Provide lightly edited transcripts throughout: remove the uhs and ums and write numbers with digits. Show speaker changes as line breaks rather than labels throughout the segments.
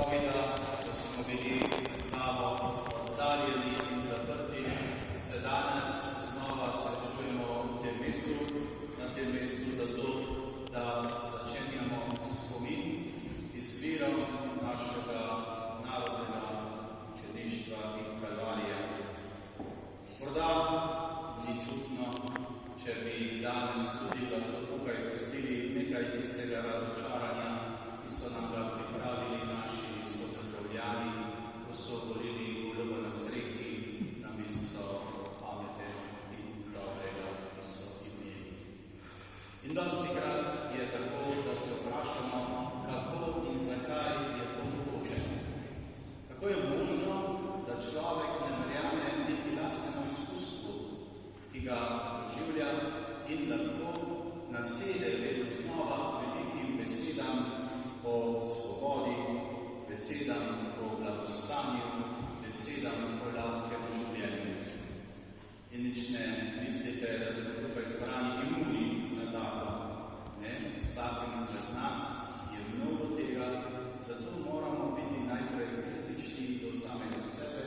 covida, ko smo bili med sabo oddaljeni in zaprti, se danes znova srečujemo v tem mestu, na tem mestu zato, da začenjamo spomin izvirom našega narodnega učeništva in kalvarije. Morda ni čutno, če bi danes tudi lahko tukaj pustili nekaj tistega razočaranja, ki so nam ga pripravili naši sodržavljani, ko so volili goloba na strehi namesto pamete in dobrega, ki so imeli. In dostikrat je tako, da se vprašamo, kako in zakaj je to mogoče. Kako je možno, da človek ne verjame niti lastnemu izkustvu, ki ga doživlja in lahko nasede vedno znova velikim besedam o svobodi, besedam o blagostanju, besedam o lahkem življenju. In nič ne mislite, da smo tukaj zbrani imuni na tako. Ne, vsakem izmed nas je mnogo tega, zato moramo biti najprej kritični do samega sebe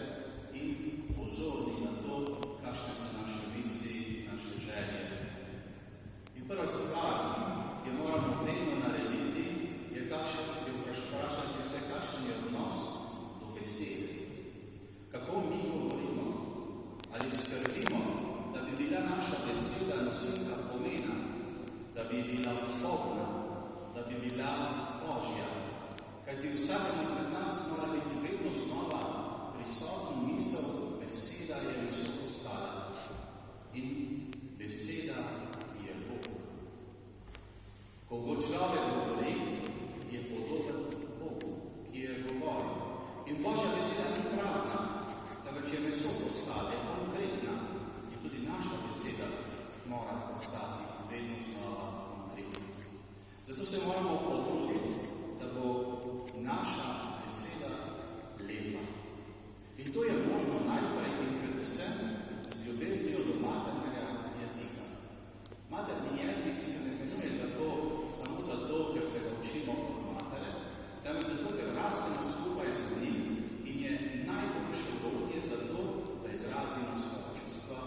in pozorni na to, kakšne so naše misli, naše želje. In prva stvar, ki jo moramo vedno narediti, je vprašati se, kakšen je odnos do besede. Kako mi govorimo? Ali skrbimo, da bi bila naša beseda nosilka pomena, da bi bila usodna, da bi bila Božja? Kajti vsakemu izmed nas mora biti vedno znova prisotna misel, beseda je visoko stala in beseda je Bog. Ko človek govori, je podoben Bogu, ki je govoril. In Božja beseda ni prazna, temveč je visoko stala, je konkretna. In tudi naša beseda mora postati vedno znova konkretna. Zato se moramo potruditi, da bo naša beseda lepa. In to je možno najprej in predvsem z ljubeznijo do maternega jezika. Materni jezik se ne imenuje tako samo zato, ker se ga učimo od matere, temveč zato, ker rastemo skupaj z njim in je najboljše orodje za to, da izrazimo svoje čustva,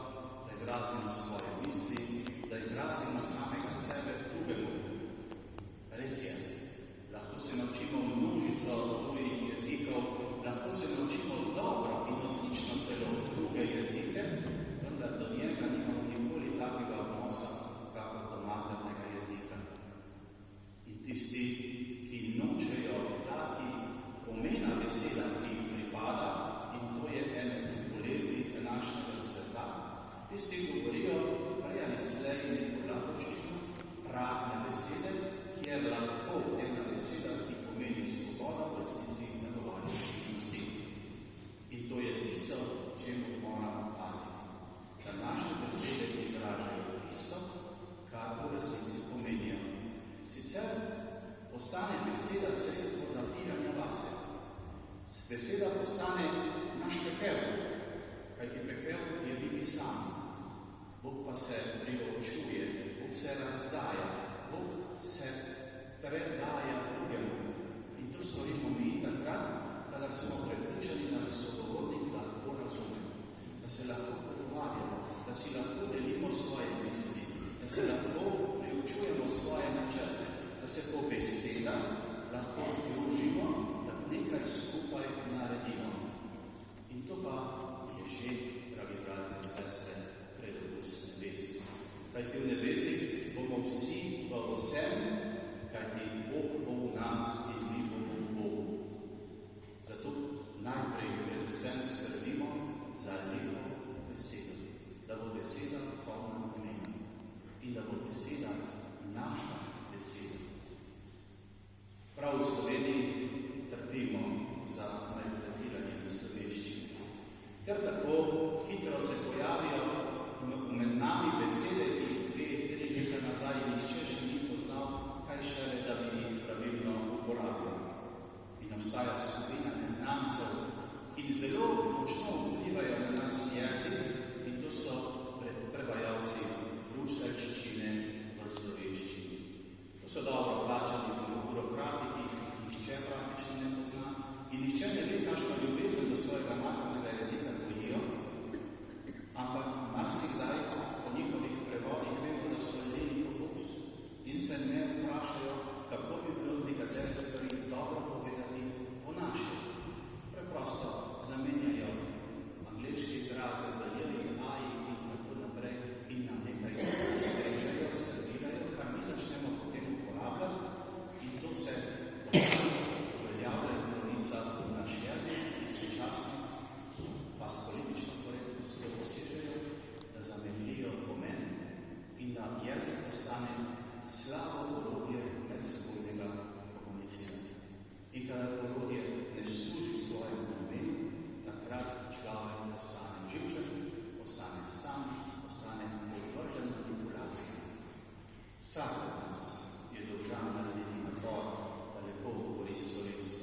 da izrazimo svoje misli, da izrazimo samega sebe drugemu. Res je, lahko se naučimo množico drugih jezikov, lahko se naučimo dobro in odlično celo druge jezike, vendar do njega nimamo nikoli takega odnosa, kakor do maternega jezika. In tisti, ki nočejo dati pomena besedam, ki jim pripada, in to je ena izmed bolezni današnjega sveta, tisti govorijo prej ali slej neko latovščino, prazne besede, kjer lahko ena beseda, ki pomeni svoboda, v resnici negovanje služnosti. In to je tisto, čemu moramo paziti. Da naše besede izražajo tisto, kar v resnici pomenijo. Sicer postane beseda sredstvo zapiranja vase. Beseda postane naš pekel, kajti pekel je biti sam. Bog pa se priročuje, Bog se razdaja, Bog se predaja drugemu. In to storimo mi takrat, kadar smo prepričani, da nas sogovornik lahko razume, da se lahko pogovarjamo, da si lahko delimo svoje misli, da se lahko priučujemo svoje načrte, da se po besedah lahko združimo, da nekaj skupaj naredimo. In to pa je že, dragi brati in sestre, predobus nebes. Kajti v nebesih bomo vsi v vsem, kajti Bog bo v nas in mi bomo v Bogu. Zato najprej predvsem skrbimo za lepo besedo, da bo beseda polna pomena in da bo beseda naša beseda. Prav v Sloveniji trpimo za maltretiranjem slovenščine, ker tako hitro se pojavijo med nami besede, ki jih 2-3 leta nazaj nihče še ni poznal, kaj šele, da bi jih pravilno uporabljal. In obstaja skupina neznancev, ki zelo močno vplivajo na nas jezik, in to so prevajalci ruselščine v slovenščini. To so dobro plačani burokrati, ki jih nihče praktično ne pozna, nihče ne ve, kakšno ljubezen do svojega maternega jezika gojijo, ampak marsikdaj po njihovih prevodih vemo, da so ljeni po fuks in se ne vprašajo, kako bi bilo nekatere stvari dobro povedati po naše. Preprosto zamenjajo angleške izraze za jeli, aji in tako naprej in nam nekaj ustrežajo, servirajo, kar mi začnemo potem uporabljati in to se uveljavlja in pravica v naš jezik, istočasno pa s politično korektnostjo dosežejo, da zamenjujo pomen in da jezik postane slabo orodje medsebojnega komuniciranja. In kadar orodje ne služi svojemu namenu, takrat človek postane živčen, postane sam, postane podvržen manipulaciji. Vsak od nas je dolžan narediti napor, da lepo govori slovensko.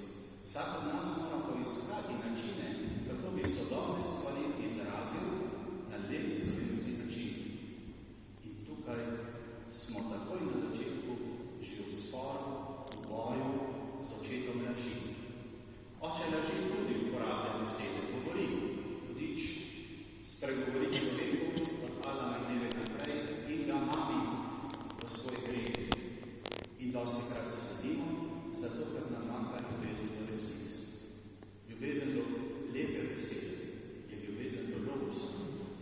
Vsak od nas mora poiskati načine, kako bi sodobne stvari izrazil na lep slovenski način. In tukaj smo takoj na začetku že v sporu, v boju z očetom laži. Oče laži tudi uporablja besede, govori, hudič, spregovori človeku od Adama in Eve naprej in ga mami v svoj greh. In dostikrat sledimo, zato ker nam manjka ljubezen do resnice. Ljubezen do lepe besede, je ljubezen do logosa,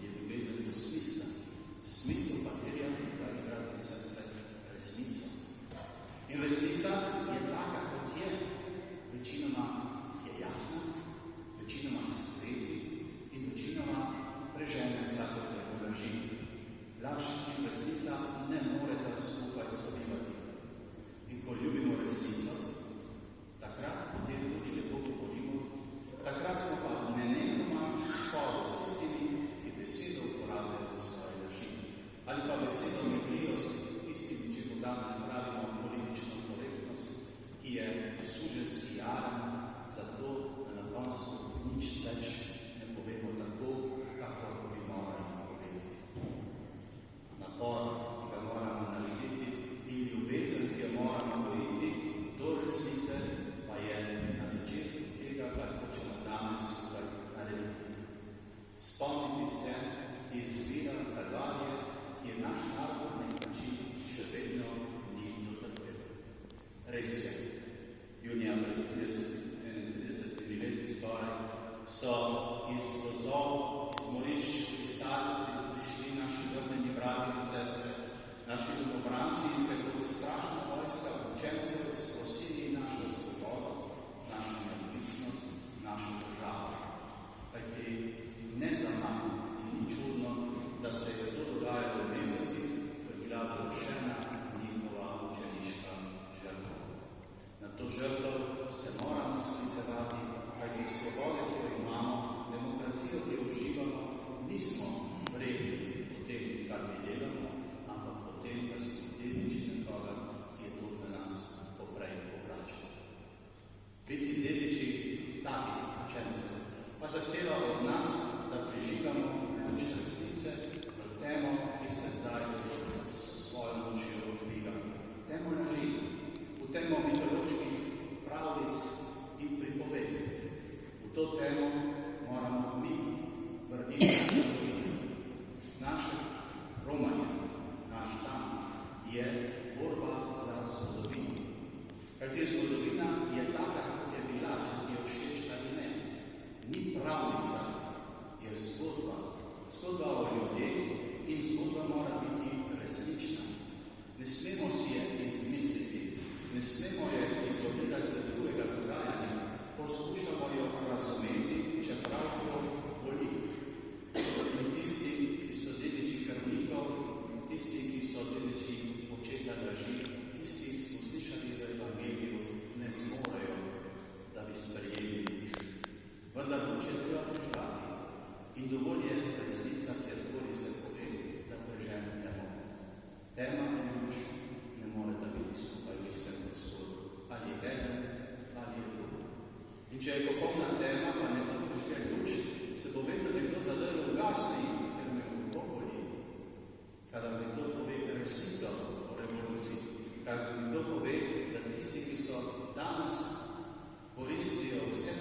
je ljubezen do smisla. Smisel pa terja, dragi brati in sestre, resnico. In resnica je taka, kot je. Večinoma je jasna, večinoma sveti in večinoma prežene vsakodnevno laži. Laž in resnica ne moreta skupaj sobivati. In ko ljubimo resnico, takrat potem tudi lepo govorimo, takrat smo pa nenehoma v sporu s tistimi, ki besedo uporabljajo za svoje laži. Ali pa besedo meglijo s tistimi, če bo danes pravimo politično korektnost, ki je suženski jaran za to, da na koncu nič več ne povemo tako, kako bi morali povedati. Napor, ki ga moramo narediti in ljubezen, ki jo moramo gojiti do resnice, pa je na začetku tega, kar hočemo danes tukaj narediti. Spomniti se izvira Kalvarije, ki je naš narod na nek način še vedno ni dotrpel. Res je, junija pred 31 leti skoraj so iz gozdov, iz morišč, prišli naši vrnjeni brati in sestre, naši domobranci in se kot strašna vojska učencev sprosili našo svobodo, našo neodvisnost, našo državo. Kajti ne za manj in ni čudno, da se je to dogajalo v mesecih, ko je bila dovršena njihova učeniška žrtva. Na to žrtev se moramo sklicevati, kajti svobode, ki jo imamo, demokracijo, ki jo uživamo, nismo vredni po tem, kar mi delamo, ampak po tem, da smo dediči nekoga, ki je to za nas poprej poplačal. Biti dediči takih učencev pa zahteva od nas, da prižigamo luč resnice v temo, ki se zdaj s svojo močjo dviga. Temo laži, v temo mitoloških pravljic in pripovedk. V to temo moramo mi vrniti zgodovino. Naše romanje, naš dan je borba za zgodovino. Kajti zgodovina je taka, kot je bila, če ti je všeč ali ne. Ni pravljica, je zgodba. Zgodba o ljudeh in zgodba mora biti resnična. Ne smemo si je izmisliti, ne smemo je izolirati od drugega dogajanja, poskušamo jo razumeti, čeprav jo boli. In tisti, ki so dediči krvnikov, tisti, ki so dediči očeta laži, tisti, ki smo slišali v Evangeliju, ne zmorejo, da bi sprejeli luč. Vendar hoče treba preživati. In dovolj je resnica, kjerkoli se pove, da prežene temo. Tema in luč ne moreta biti skupaj v istem prostoru. Ali eden, ali je drugo. In če je popolna tema, pa ne prižge luč, se bo vedno nekdo zadrl ugasni, ker me obokoli. Kadar nekdo pove resnico o revoluciji, kadar nekdo pove, da tisti, ki so danes koristijo vse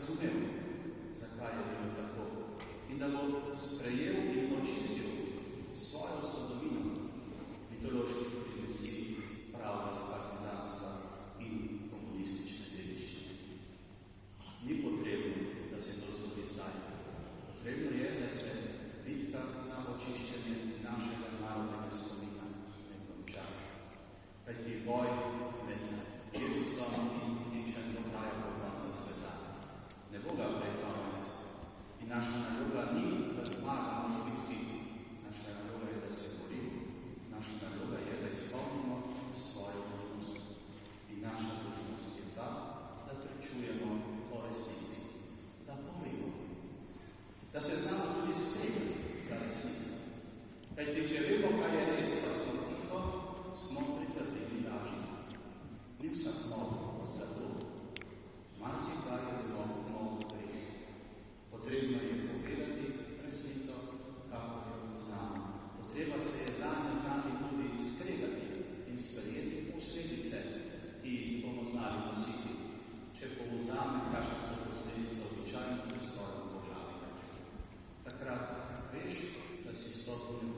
razumel, zakaj je bilo tako, in da bo sprejel in očistil svojo zgodovino mitoloških primesij, pravda z partizanstva in komunistične dediščine. Ni potrebno, da se to zgodi zdaj. Potrebno je, da se bitka za očiščenje našega narodnega spomina ne konča. Kajti boj med Jezusom in hudičem bo trajal do konca sveta. Ne bo ga prej konec. In naša naloga ni, da zmagamo v bitki. Naša naloga je, da se borimo. Naša naloga je, da izpolnimo svojo dolžnost. In naša dolžnost je ta, da pričujemo o resnici, da povemo. Da se znamo tudi skregati za resnico. Kajti, če vemo, kaj je res, pa smo tiho, smo pritrdili laži. Ni vsak nov zlato. Marsikaj je zelo nov greh. Potrebno je povedati resnico, kako jo znamo. Potreba se je zanjo znati tudi skregati in sprejeti posledice, ki jih bomo znali nositi. Če povzamem, kakšne so posledice, običajno ne skoraj po glavi več. Takrat veš, da si stopil